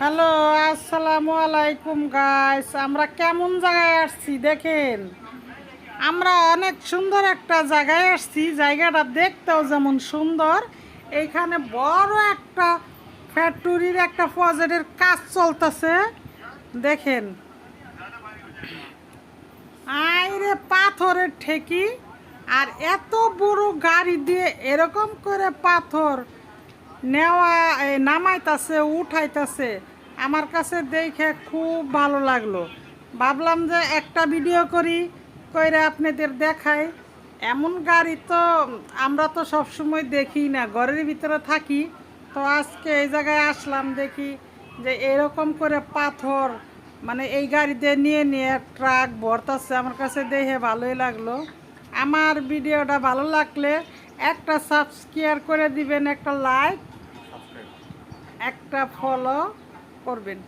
Hello, আসসালামু আলাইকুম guys. আমরা কেমন জায়গায় আসছি দেখেন। আমরা অনেক সুন্দর একটা জায়গায় আসছি। জায়গাটা দেখতেও যেমন সুন্দর। এইখানে বড় একটা ফ্যাক্টরির একটা প্রজেক্টের কাজ চলতেছে দেখেন। আইরে পাথরের ঠেকি আর এত বড় গাড়ি দিয়ে এরকম করে পাথর নেওয়া নামাইতাছে উঠাইতাছে। আমার কাছে দেখে খুব ভালো লাগলো। ভাবলাম যে একটা ভিডিও কইরা আপনাদের দেখাই। এমন গাড়ি তো আমরা তো সবসময় দেখি না, ঘরের ভিতরে থাকি। তো আজকে এই জায়গায় আসলাম, দেখি যে এরকম করে পাথর মানে এই গাড়িতে নিয়ে নিয়ে ট্রাক ভরতাছে। আমার কাছে দেখে ভালোই লাগলো। আমার ভিডিওটা ভালো লাগলে একটা সাবস্ক্রাইব করে দিবেন, একটা লাইক, একটা ফলো করবেন।